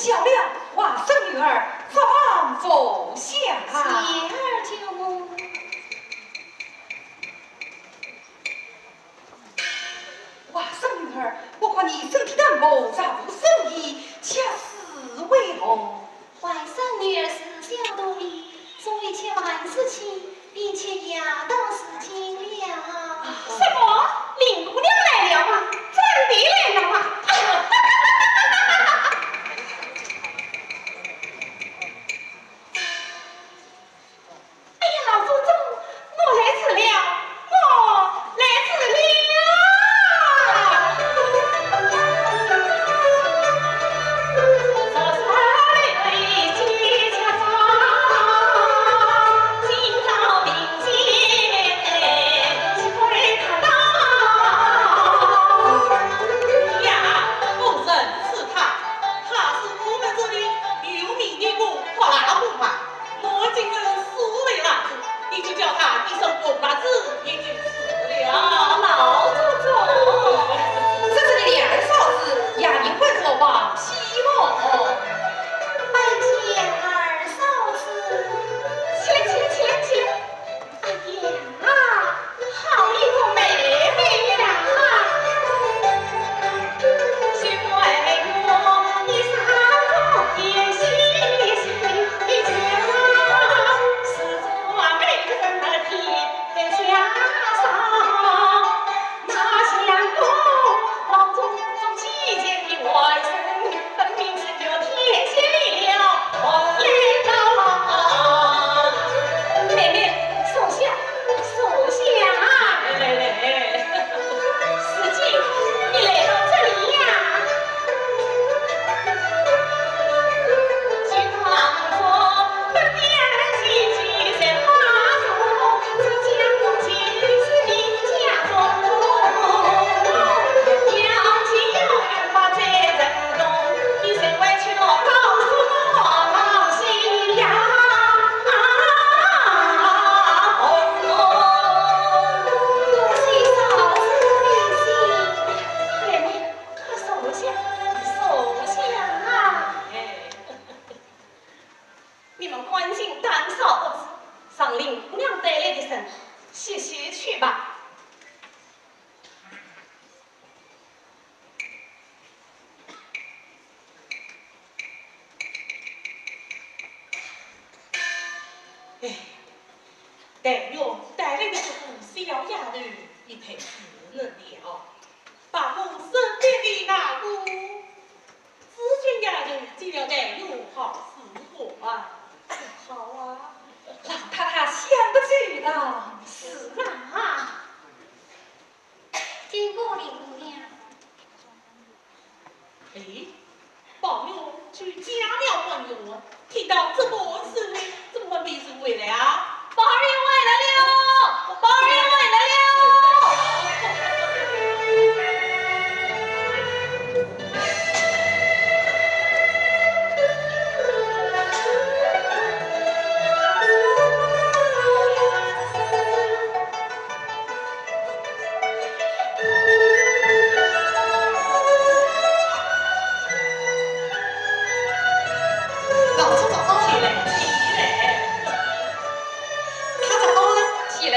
小了，娃生女儿，早晚奏响啊。喜儿就母。娃生女儿，我看你身体单薄，咋不生意？恰是为何？外甥女儿是小多礼，所以且万事情，并且压到事情了。什么？林姑娘来了吗？真的来了吗？哎呀，老祖宗，我来迟了，我来迟了。待我带来的这部小丫头一配死人了，把我身边的那个知君丫头既了待我好是我好啊，老太太想得去了。是啊，经过林姑娘。哎，宝玉去家庙问我，听到这个事，怎么没人回来啊？宝儿爷回来了，宝儿爷回来了。老祖宗，起来，起来。他咋了？起来。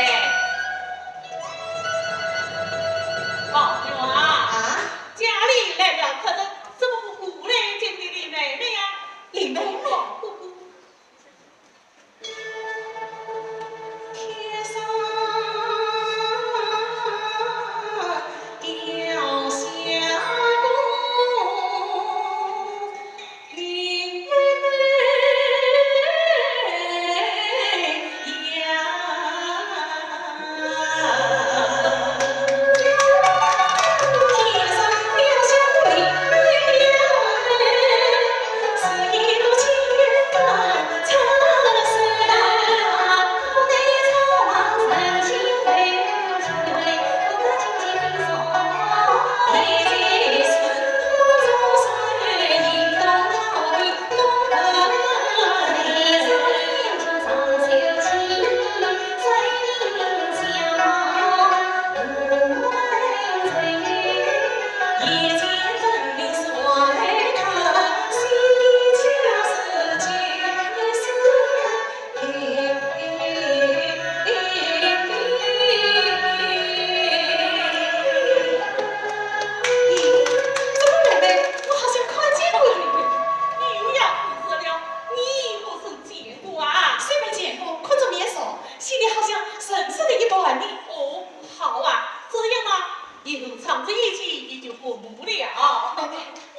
房子一起也就过目了。妹妹，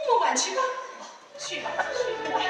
我们晚去吧。去吧，去吧。